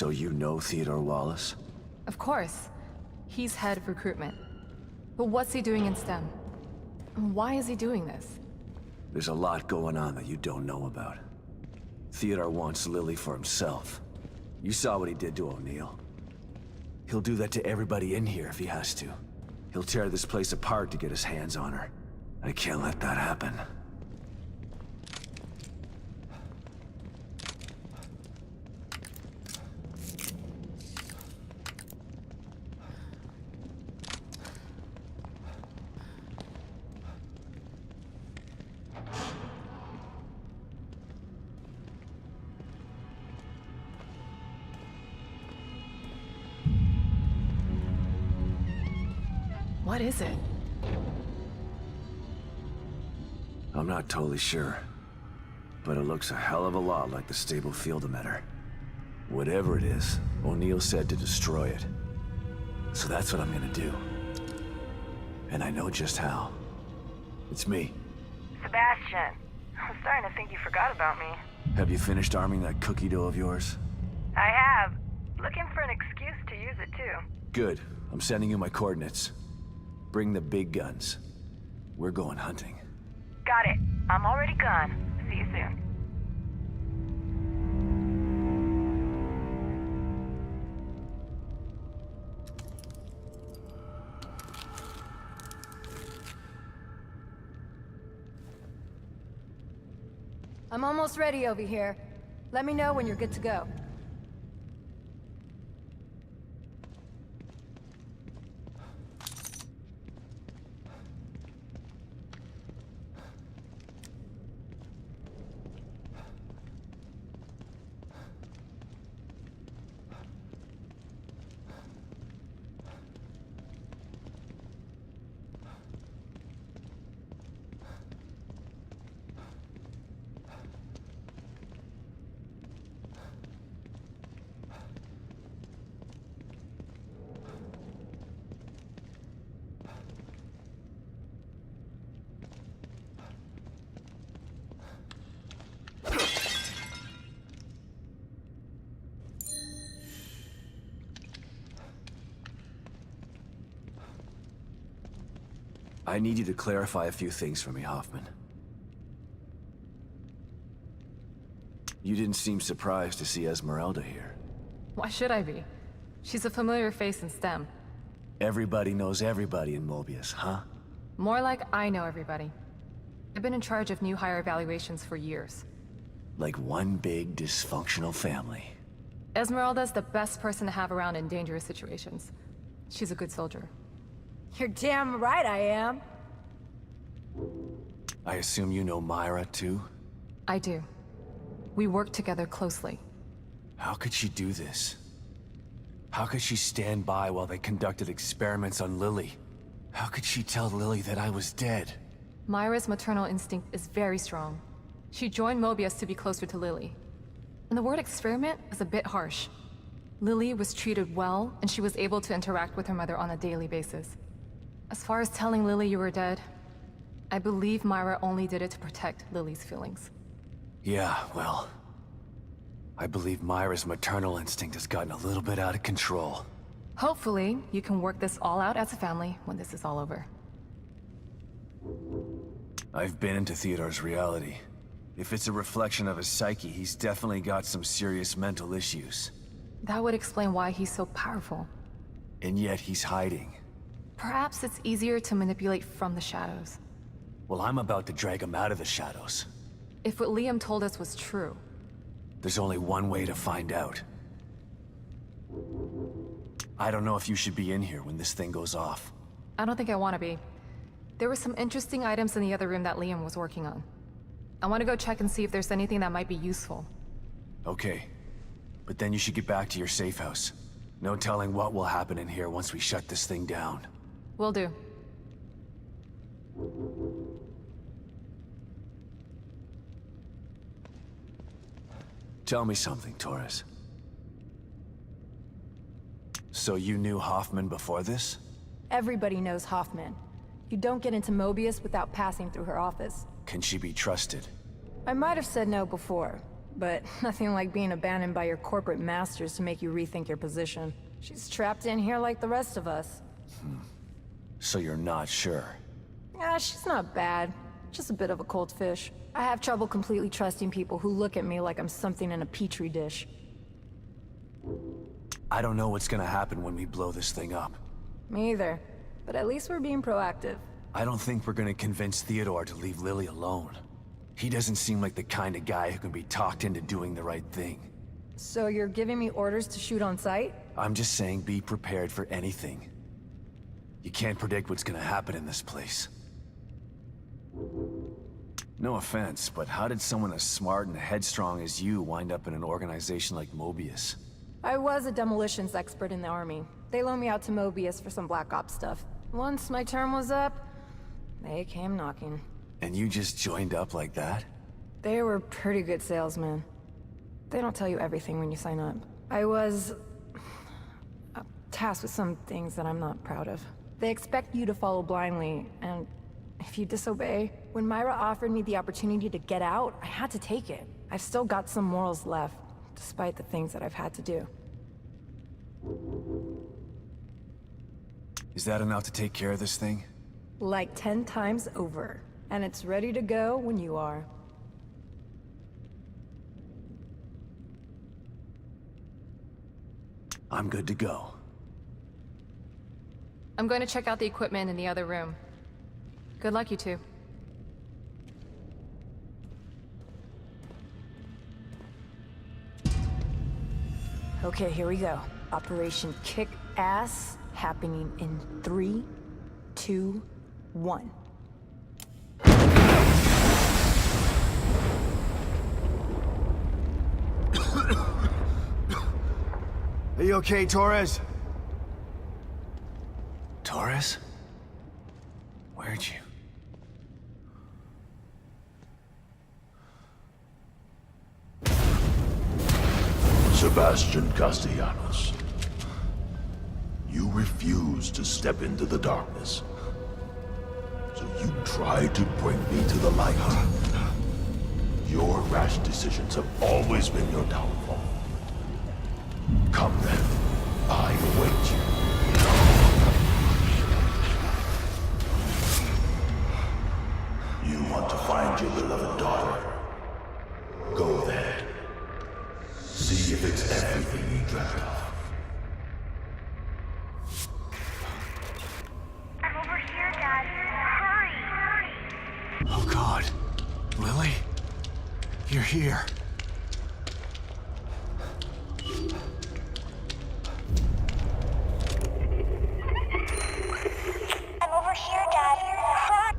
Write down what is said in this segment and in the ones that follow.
So you know Theodore Wallace? Of course. He's head of recruitment. But what's he doing in STEM? And why is he doing this? There's a lot going on that you don't know about. Theodore wants Lily for himself. You saw what he did to O'Neill. He'll do that to everybody in here if he has to. He'll tear this place apart to get his hands on her. I can't let that happen. What is it? I'm not totally sure, but it looks a hell of a lot like the stable field emitter. Whatever it is, O'Neill said to destroy it. So that's what I'm gonna do. And I know just how. It's me. Sebastian, I'm starting to think you forgot about me. Have you finished arming that cookie dough of yours? I have. Looking for an excuse to use it too. Good. I'm sending you my coordinates. Bring the big guns. We're going hunting. Got it. I'm already gone. See you soon. I'm almost ready over here. Let me know when you're good to go. I need you to clarify a few things for me, Hoffman. You didn't seem surprised to see Esmeralda here. Why should I be? She's a familiar face in STEM. Everybody knows everybody in Mobius, huh? More like I know everybody. I've been in charge of new hire evaluations for years. Like one big dysfunctional family. Esmeralda's the best person to have around in dangerous situations. She's a good soldier. You're damn right I am. I assume you know Myra, too? I do. We work together closely. How could she do this? How could she stand by while they conducted experiments on Lily? How could she tell Lily that I was dead? Myra's maternal instinct is very strong. She joined Mobius to be closer to Lily. And the word experiment is a bit harsh. Lily was treated well, and she was able to interact with her mother on a daily basis. As far as telling Lily you were dead, I believe Myra only did it to protect Lily's feelings. Yeah, well... I believe Myra's maternal instinct has gotten a little bit out of control. Hopefully, you can work this all out as a family when this is all over. I've been into Theodore's reality. If it's a reflection of his psyche, he's definitely got some serious mental issues. That would explain why he's so powerful. And yet he's hiding. Perhaps it's easier to manipulate from the shadows. Well, I'm about to drag him out of the shadows. If what Liam told us was true... There's only one way to find out. I don't know if you should be in here when this thing goes off. I don't think I want to be. There were some interesting items in the other room that Liam was working on. I want to go check and see if there's anything that might be useful. Okay. But then you should get back to your safe house. No telling what will happen in here once we shut this thing down. Will do. Tell me something, Torres. So you knew Hoffman before this? Everybody knows Hoffman. You don't get into Mobius without passing through her office. Can she be trusted? I might have said no before, But nothing like being abandoned by your corporate masters to make you rethink your position. She's trapped in here like the rest of us. So you're not sure? Yeah, she's not bad. Just a bit of a cold fish. I have trouble completely trusting people who look at me like I'm something in a petri dish. I don't know what's gonna happen when we blow this thing up. Me either. But at least we're being proactive. I don't think we're gonna convince Theodore to leave Lily alone. He doesn't seem like the kind of guy who can be talked into doing the right thing. So you're giving me orders to shoot on sight? I'm just saying be prepared for anything. You can't predict what's gonna happen in this place. No offense, but how did someone as smart and headstrong as you wind up in an organization like Mobius? I was a demolitions expert in the army. They loaned me out to Mobius for some Black Ops stuff. Once my term was up, they came knocking. And you just joined up like that? They were pretty good salesmen. They don't tell you everything when you sign up. I was tasked with some things that I'm not proud of. They expect you to follow blindly, and if you disobey... When Myra offered me the opportunity to get out, I had to take it. I've still got some morals left, despite the things that I've had to do. Is that enough to take care of this thing? Like 10 times over. And it's ready to go when you are. I'm good to go. I'm going to check out the equipment in the other room. Good luck, you two. Okay, here we go. Operation Kick Ass, happening in 3, 2, 1. Are you okay, Torres? Torres? Where'd you... Sebastian Castellanos. You refused to step into the darkness. So you tried to bring me to the light. Your rash decisions have always been your downfall. Come then, I await you. You want to find your beloved daughter? Go there. See if it's everything you dreamt of. I'm over here, Dad. Hurry! Oh God. Lily? You're here. I'm over here, Dad. Hurry!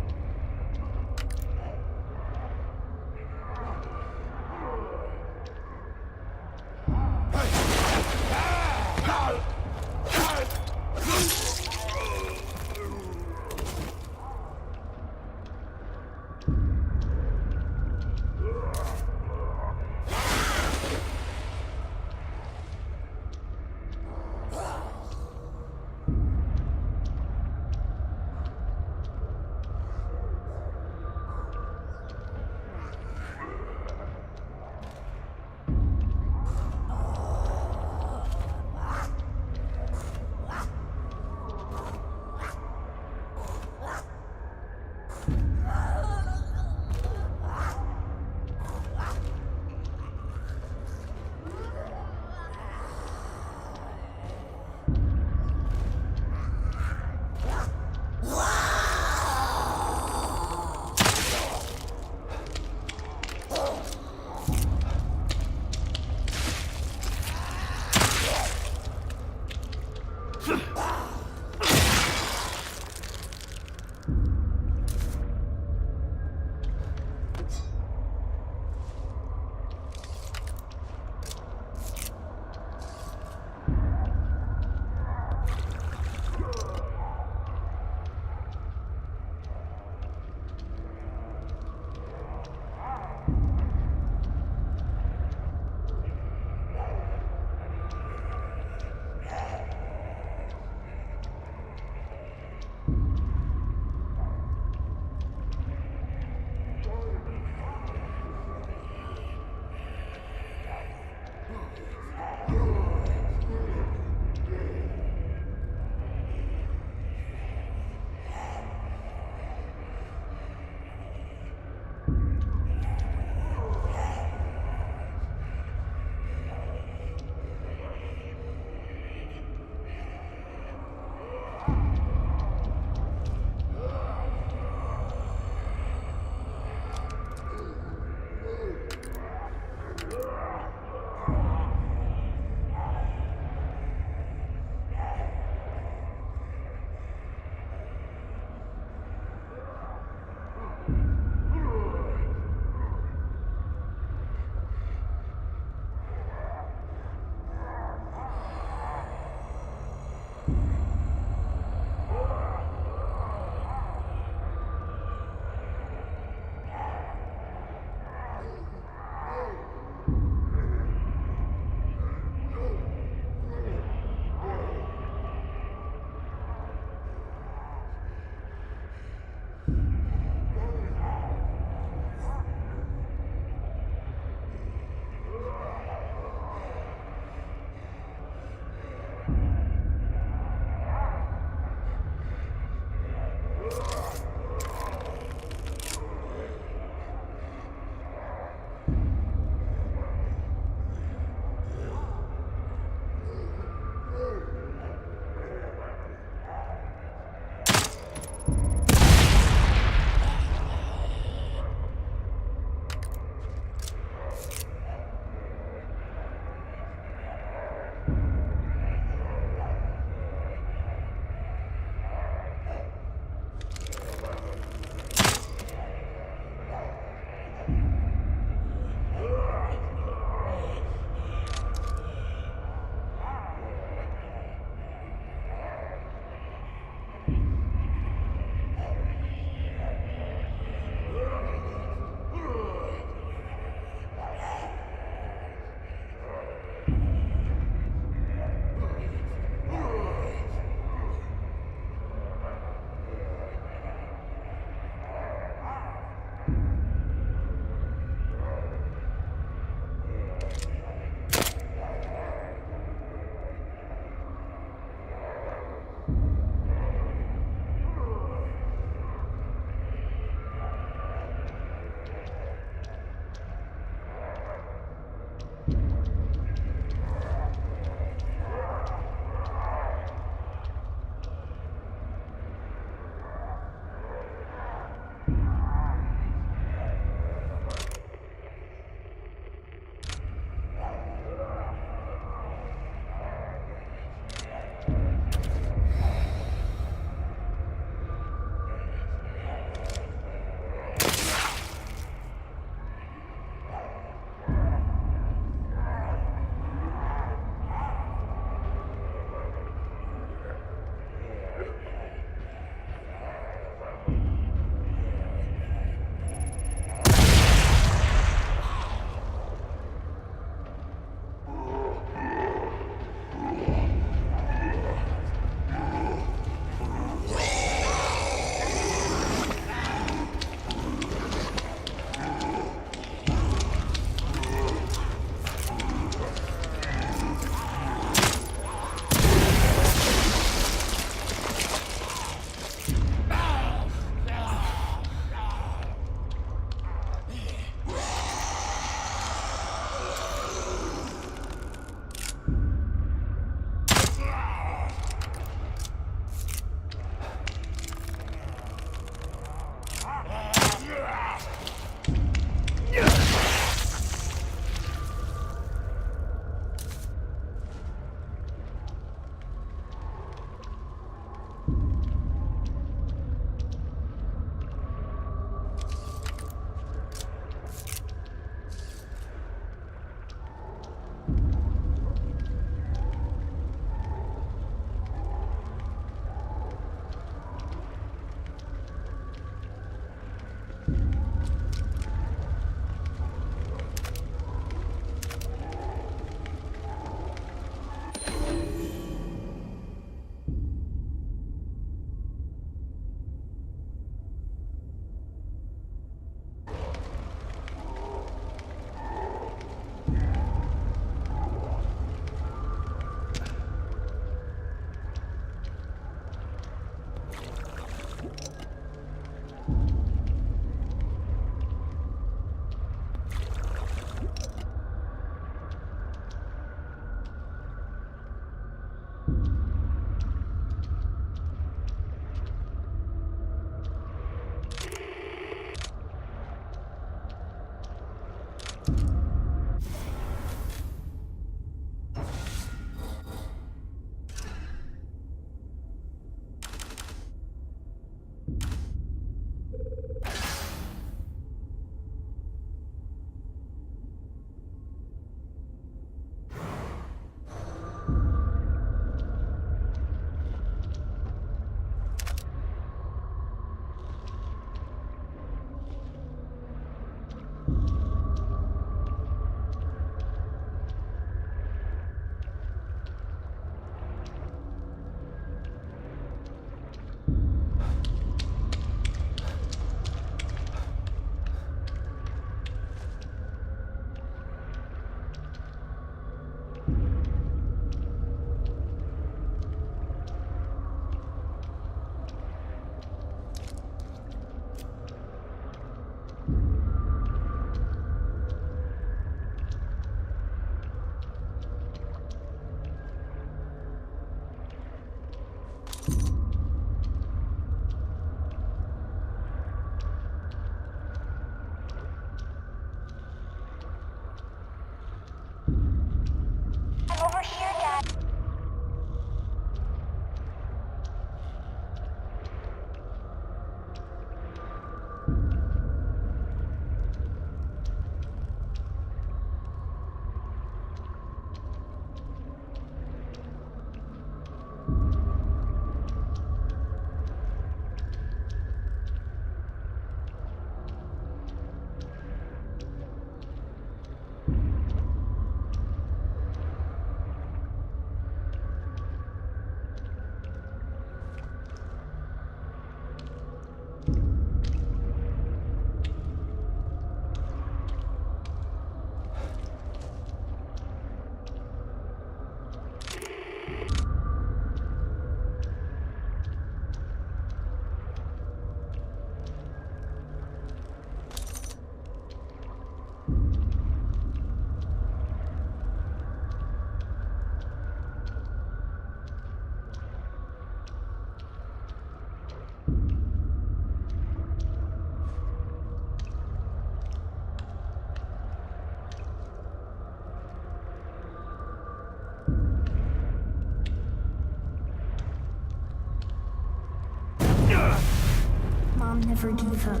Mom never gave up.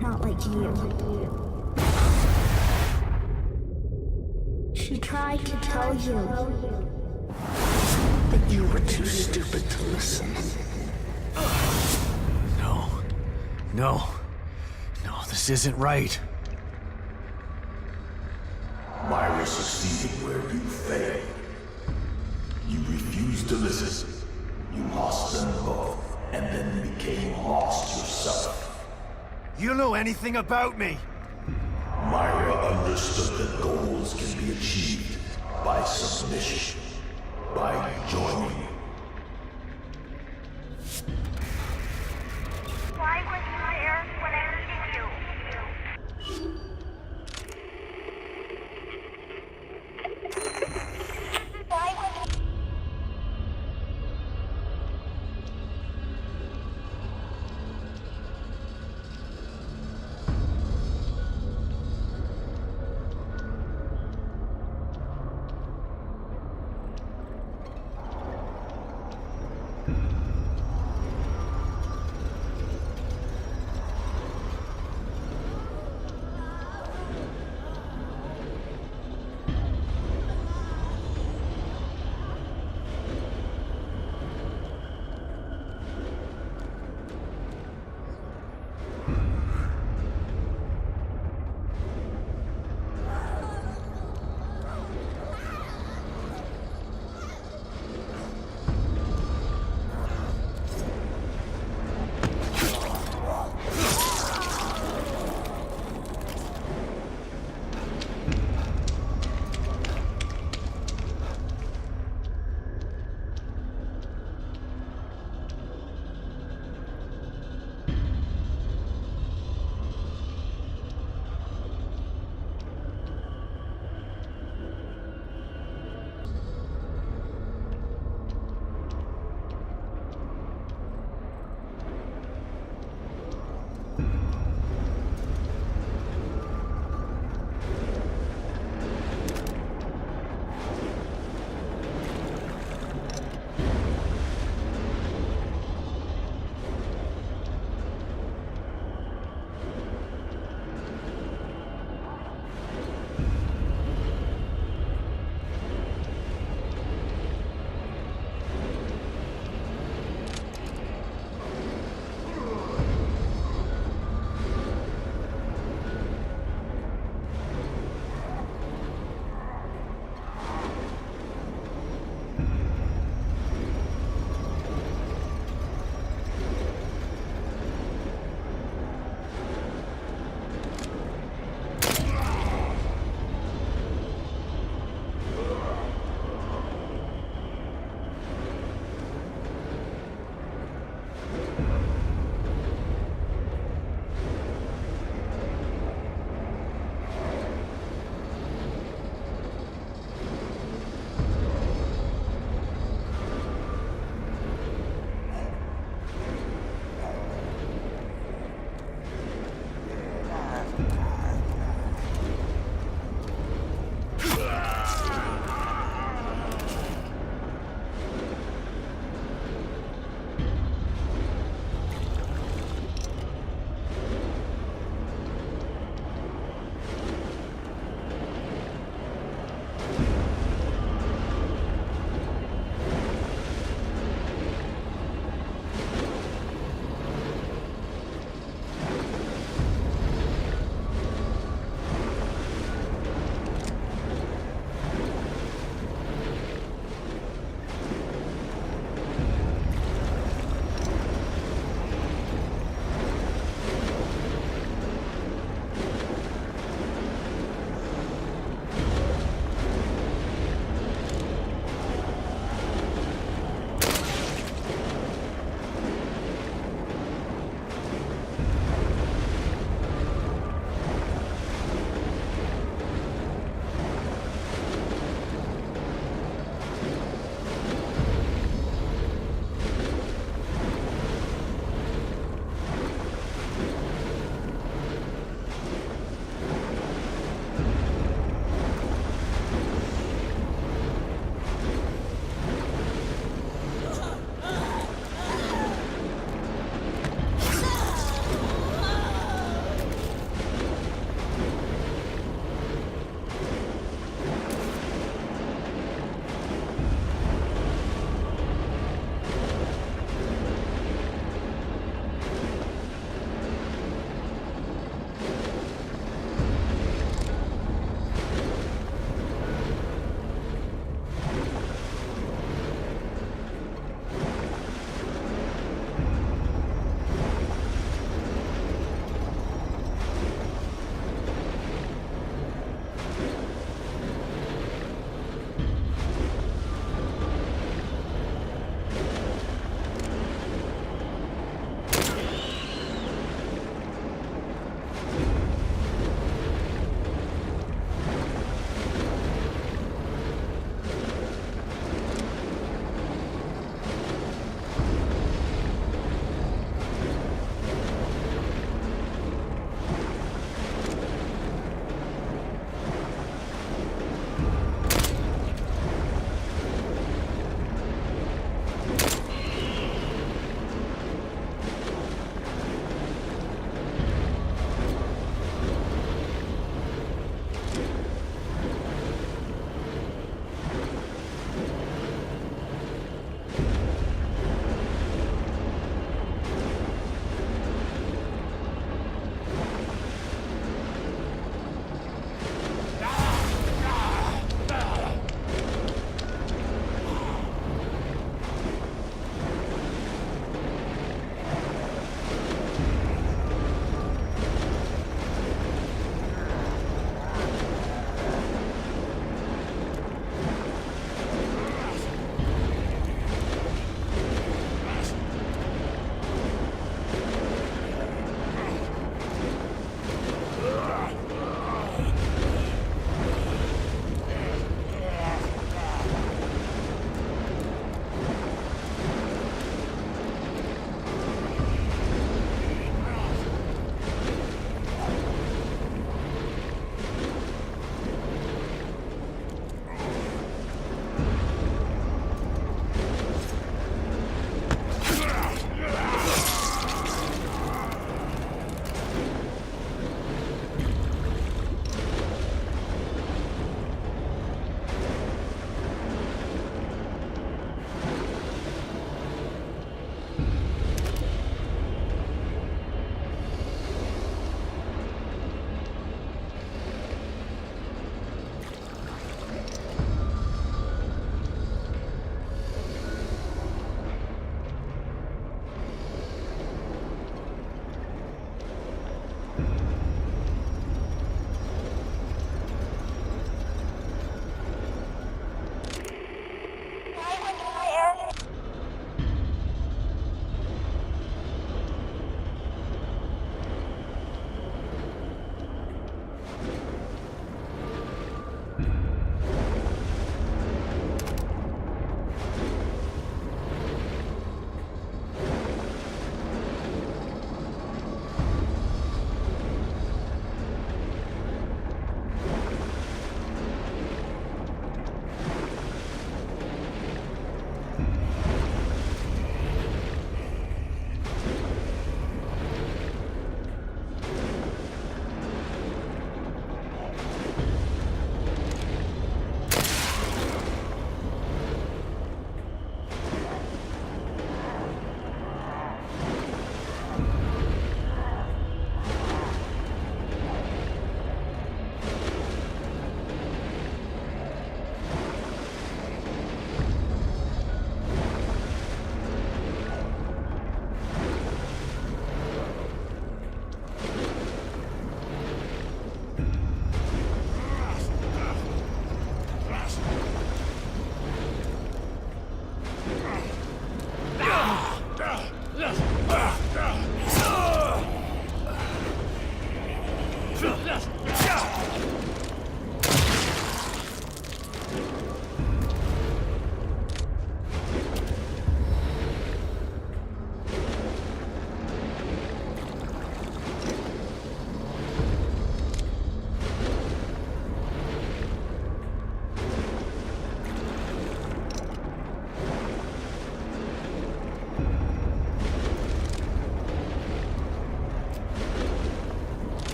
Not like you. She tried to tell you, but you were too stupid to listen. No. No. No, this isn't right. Myra succeeded where you failed. You refused to listen. You lost them both, and then became lost yourself. You know anything about me? Myra understood that goals can be achieved by submission, by joining. Why weren't you there when I needed you? Why was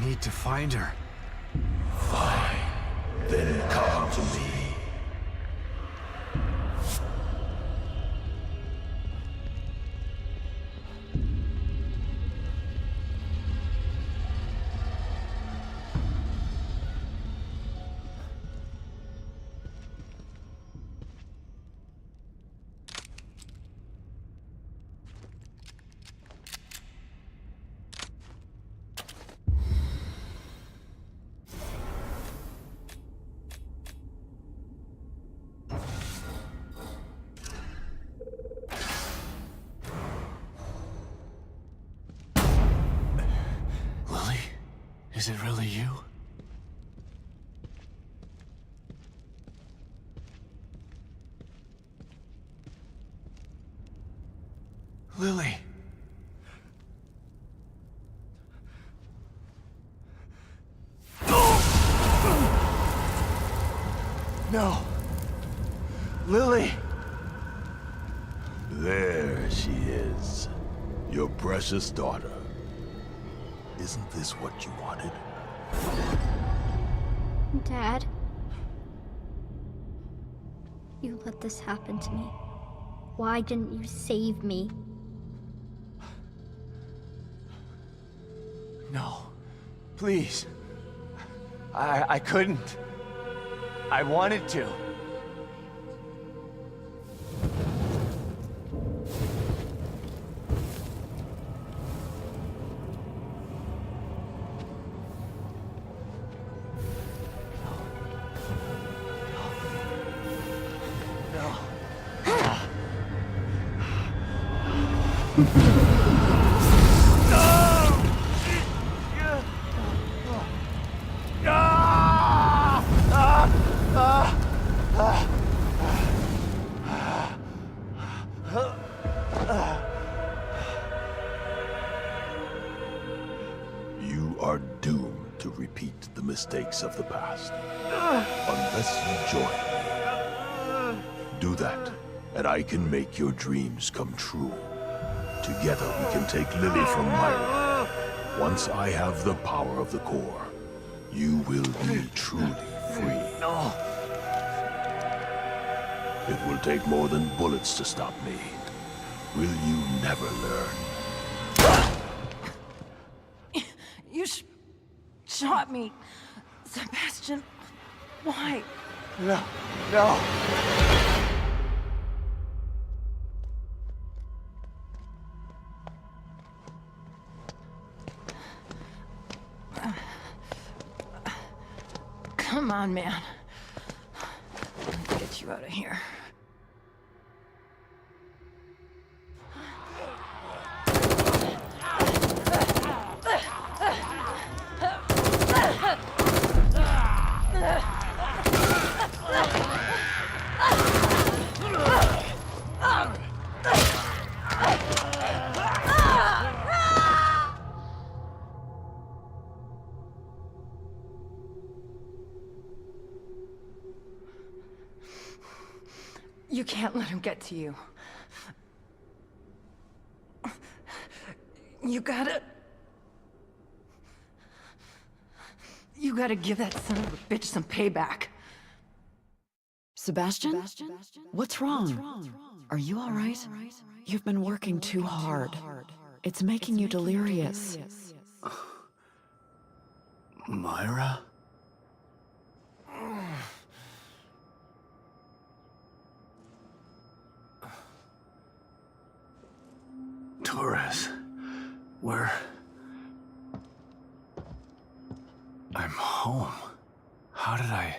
need to find her. Fine. Then come to me. Is it really you? Lily. No. Lily. There she is. Your precious daughter. Isn't this what you wanted? Dad? You let this happen to me. Why didn't you save me? No. Please. I couldn't. I wanted to. You are doomed to repeat the mistakes of the past. Unless you join me. Do that, and I can make your dreams come true. Together we can take Lily from Myra. Once I have the power of the core, you will be truly free. No. It will take more than bullets to stop me. Will you never learn? You shot me. Sebastian, why? No. No. Come on, man. Let's get you out of here. You can't let him get to you. You gotta give that son of a bitch some payback. Sebastian? What's wrong? Are you all right? You've been working too hard. It's making you delirious. Myra? Torres, where? I'm home. How did I?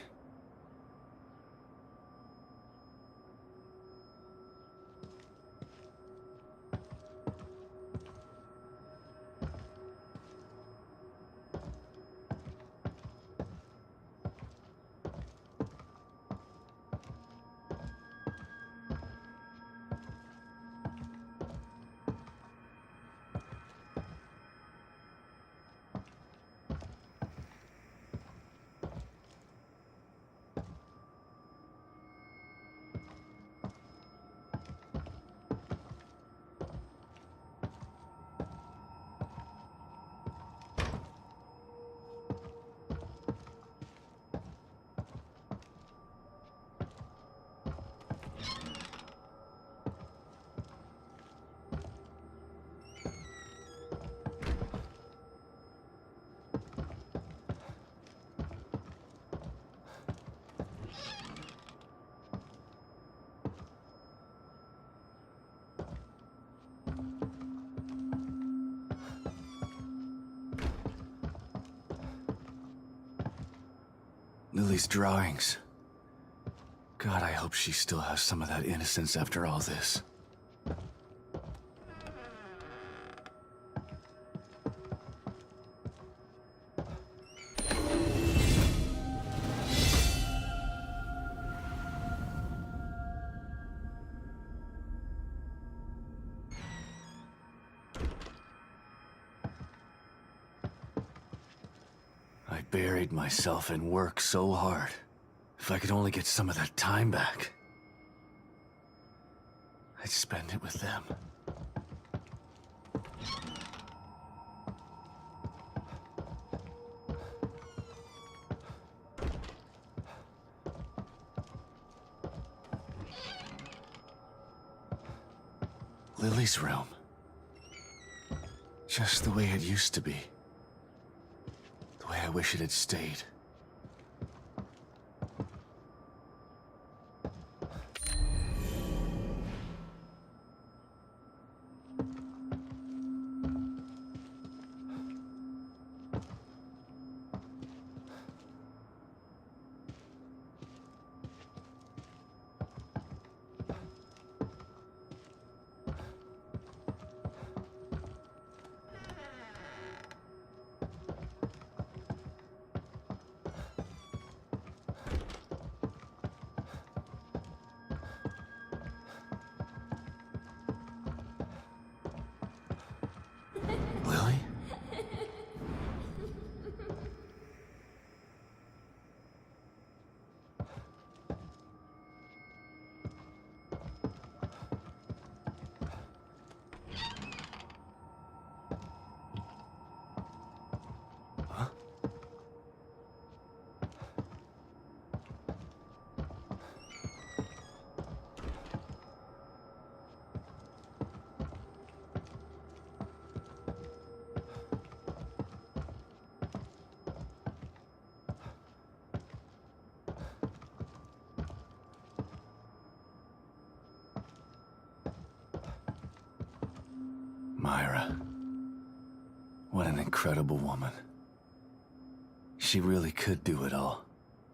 Lily's drawings. God, I hope she still has some of that innocence after all this. I buried myself in work so hard. If I could only get some of that time back, I'd spend it with them. Lily's room. Just the way it used to be. The way I wish it had stayed. Myra. What an incredible woman. She really could do it all.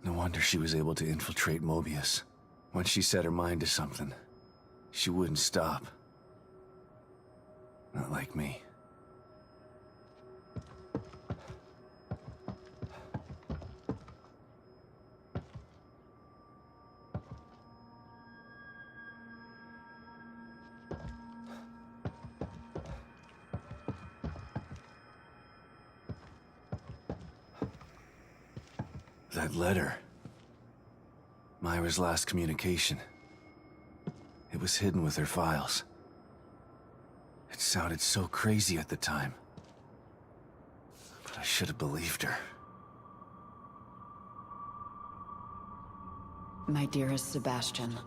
No wonder she was able to infiltrate Mobius. Once she set her mind to something, she wouldn't stop. Not like me. That letter. Myra's last communication. It was hidden with her files. It sounded so crazy at the time. But I should have believed her. My dearest Sebastian,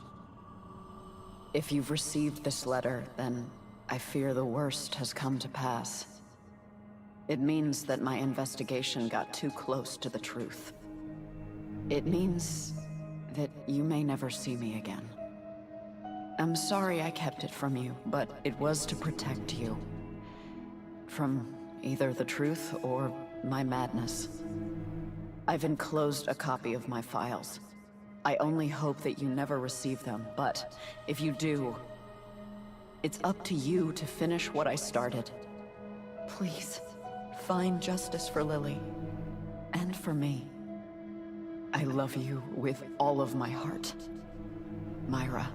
if you've received this letter, then I fear the worst has come to pass. It means that my investigation got too close to the truth. It means that you may never see me again. I'm sorry I kept it from you, but it was to protect you. From either the truth or my madness. I've enclosed a copy of my files. I only hope that you never receive them, but if you do, it's up to you to finish what I started. Please, find justice for Lily, and for me. I love you with all of my heart. Myra.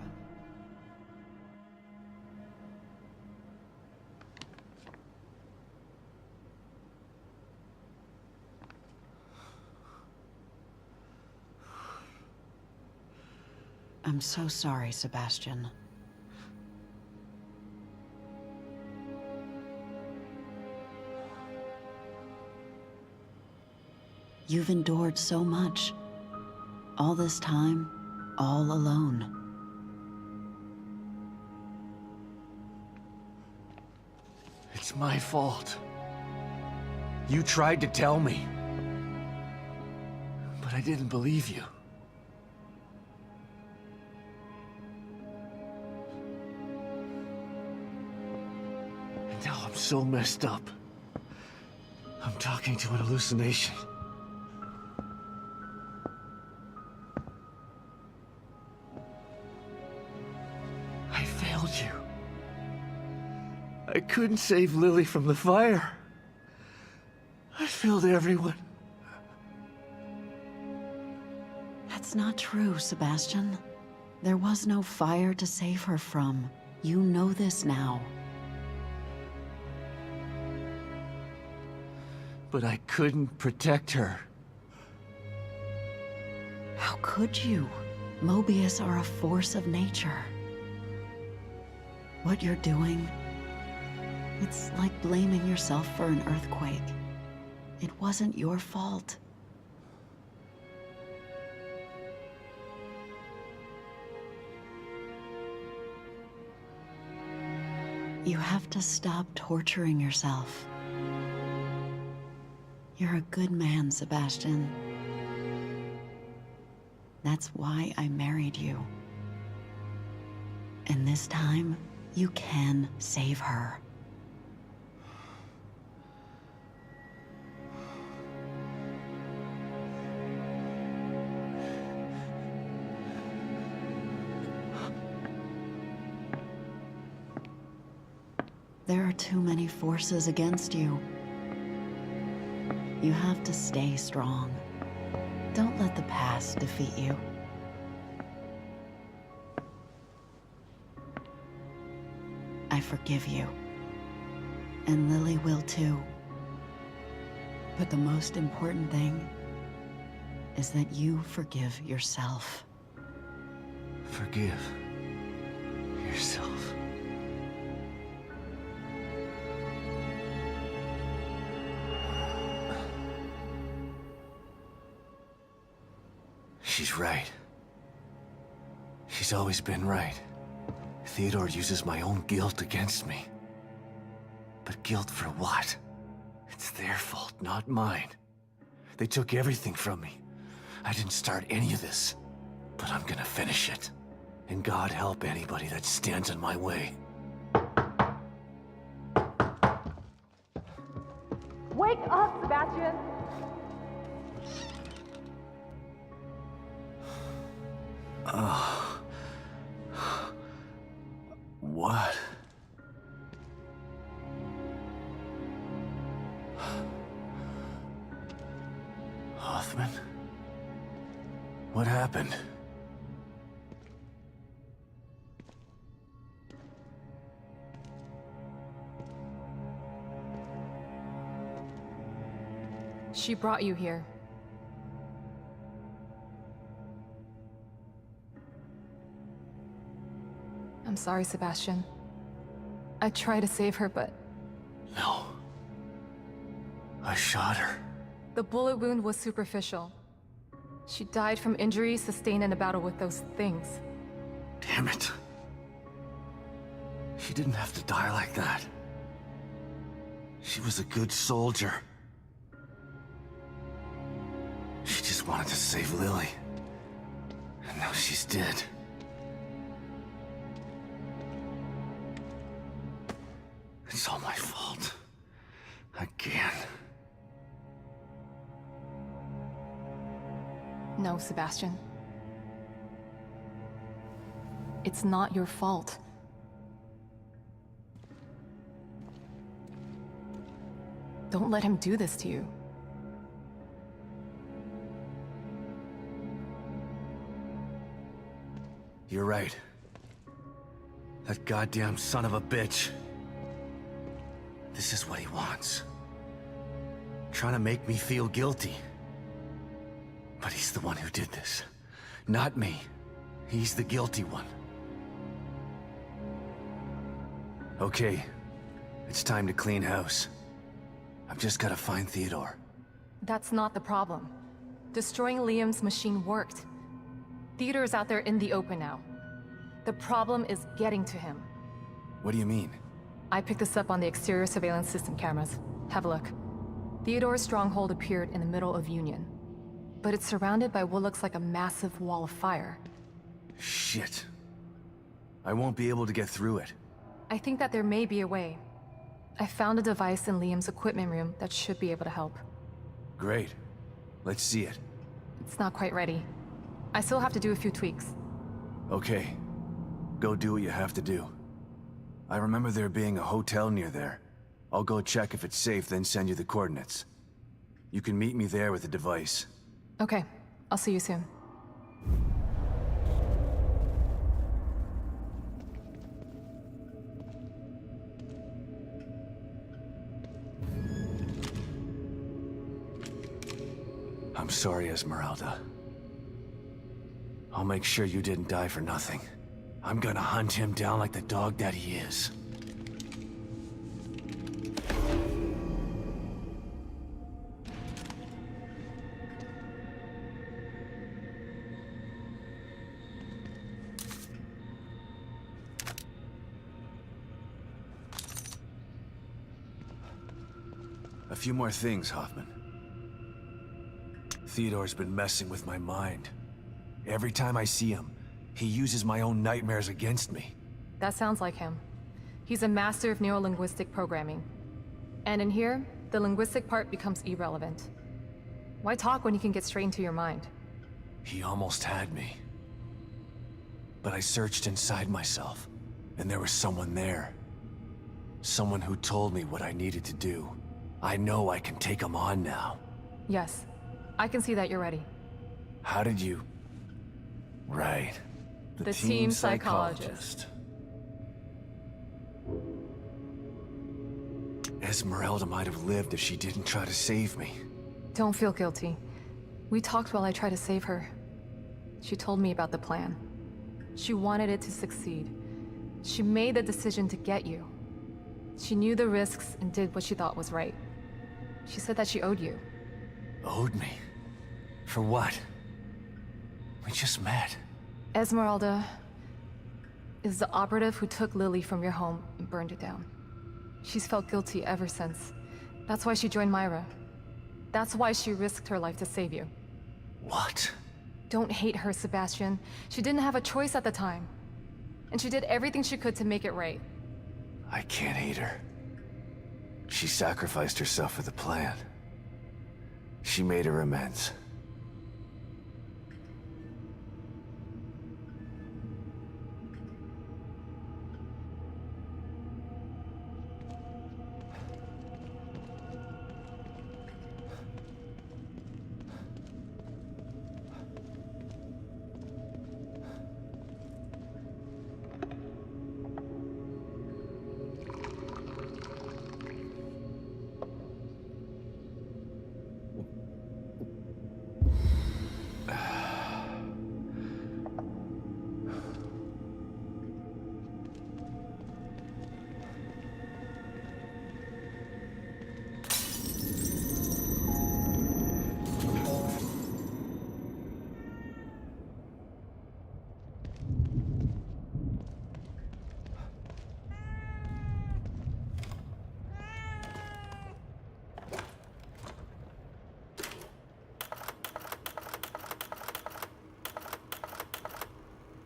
I'm so sorry, Sebastian. You've endured so much. All this time, all alone. It's my fault. You tried to tell me. But I didn't believe you. And now I'm so messed up. I'm talking to an hallucination. I failed you. I couldn't save Lily from the fire. I failed everyone. That's not true, Sebastian. There was no fire to save her from. You know this now. But I couldn't protect her. How could you? Mobius are a force of nature. What you're doing, it's like blaming yourself for an earthquake. It wasn't your fault. You have to stop torturing yourself. You're a good man, Sebastian. That's why I married you. And this time, you can save her. There are too many forces against you. You have to stay strong. Don't let the past defeat you. I forgive you. And Lily will too. But the most important thing is that you forgive yourself. Forgive yourself. She's right. She's always been right. Theodore uses my own guilt against me. But guilt for what? It's their fault, not mine. They took everything from me. I didn't start any of this. But I'm gonna finish it. And God help anybody that stands in my way. Wake up, Sebastian! What? Hoffman? What happened? She brought you here. I'm sorry, Sebastian. I tried to save her, but No. I shot her. the bullet wound was superficial. She died from injuries sustained in a battle with those things. Damn it. She didn't have to die like that. She was a good soldier. She just wanted to save Lily. And now she's dead. It's all my fault. Again. No, Sebastian. It's not your fault. Don't let him do this to you. You're right. That goddamn son of a bitch. This is what he wants. Trying to make me feel guilty. But he's the one who did this. Not me. He's the guilty one. Okay. It's time to clean house. I've just gotta find Theodore. That's not the problem. Destroying Liam's machine worked. Theodore's out there in the open now. The problem is getting to him. What do you mean? I picked this up on the exterior surveillance system cameras. Have a look. Theodore's stronghold appeared in the middle of Union. But it's surrounded by what looks like a massive wall of fire. Shit. I won't be able to get through it. I think that there may be a way. I found a device in Liam's equipment room that should be able to help. Great. Let's see it. It's not quite ready. I still have to do a few tweaks. Okay. Go do what you have to do. I remember there being a hotel near there. I'll go check if it's safe, then send you the coordinates. You can meet me there with the device. Okay, I'll see you soon. I'm sorry, Esmeralda. I'll make sure you didn't die for nothing. I'm gonna hunt him down like the dog that he is. A few more things, Hoffman. Theodore's been messing with my mind. Every time I see him, he uses my own nightmares against me. That sounds like him. He's a master of neurolinguistic programming. And in here, the linguistic part becomes irrelevant. Why talk when you can get straight into your mind? He almost had me. But I searched inside myself, and there was someone there. Someone who told me what I needed to do. I know I can take him on now. Yes, I can see that you're ready. How did you... Right. The team psychologist. Esmeralda might have lived if she didn't try to save me. Don't feel guilty. We talked while I tried to save her. She told me about the plan. She wanted it to succeed. She made the decision to get you. She knew the risks and did what she thought was right. She said that she owed you. Owed me? For what? We just met. Esmeralda is the operative who took Lily from your home and burned it down. She's felt guilty ever since. That's why she joined Myra. That's why she risked her life to save you. What? Don't hate her, Sebastian. She didn't have a choice at the time. And she did everything she could to make it right. I can't hate her. She sacrificed herself for the plan. She made her amends.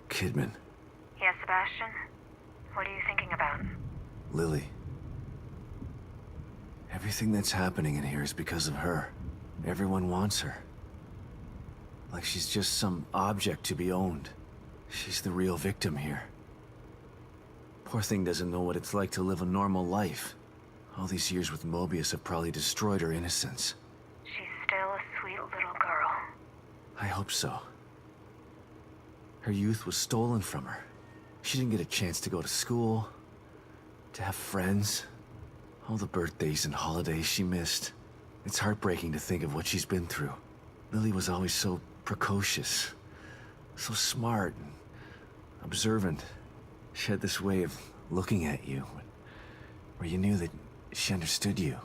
Kidman. Yes, Sebastian? What are you thinking about? Lily. Everything that's happening in here is because of her. Everyone wants her. Like she's just some object to be owned. She's the real victim here. Poor thing doesn't know what it's like to live a normal life. All these years with Mobius have probably destroyed her innocence. She's still a sweet little girl. I hope so. Her youth was stolen from her. She didn't get a chance to go to school, to have friends. All the birthdays and holidays she missed. It's heartbreaking to think of what she's been through. Lily was always so precocious, so smart and observant. She had this way of looking at you, where you knew that she understood you.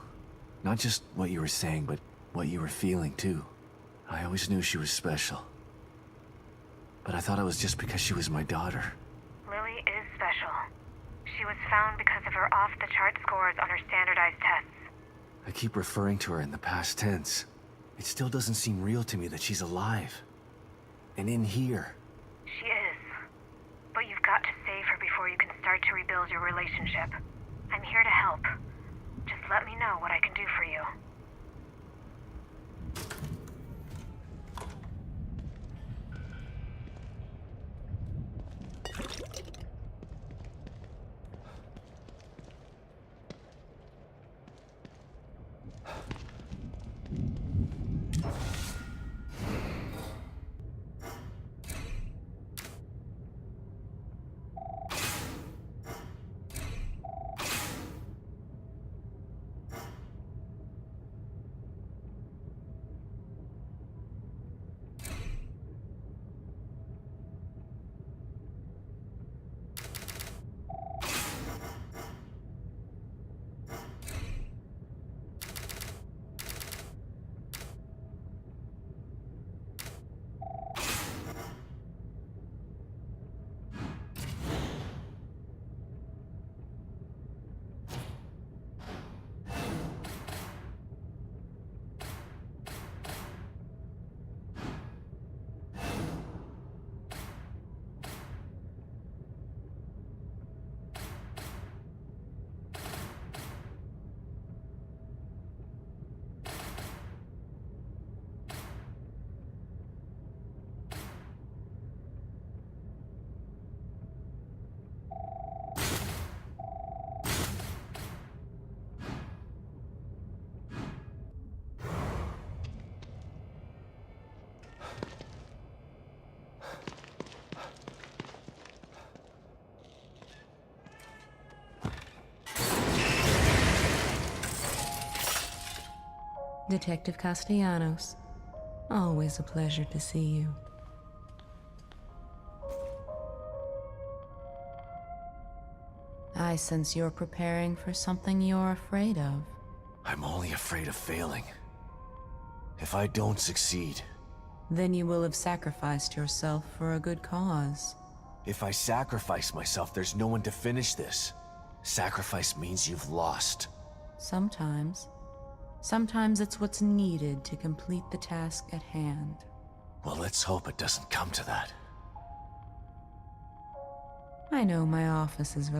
Not just what you were saying, but what you were feeling too. I always knew she was special. But I thought it was just because she was my daughter. Lily is special. She was found because of her off-the-chart scores on her standardized tests. I keep referring to her in the past tense. It still doesn't seem real to me that she's alive. And in here. She is. But you've got to save her before you can start to rebuild your relationship. I'm here to help. Just let me know what I can do for you. Detective Castellanos. Always a pleasure to see you. I sense you're preparing for something you're afraid of. I'm only afraid of failing. If I don't succeed... Then you will have sacrificed yourself for a good cause. If I sacrifice myself, there's no one to finish this. Sacrifice means you've lost. Sometimes. Sometimes it's what's needed to complete the task at hand. Well, let's hope it doesn't come to that. I know my office is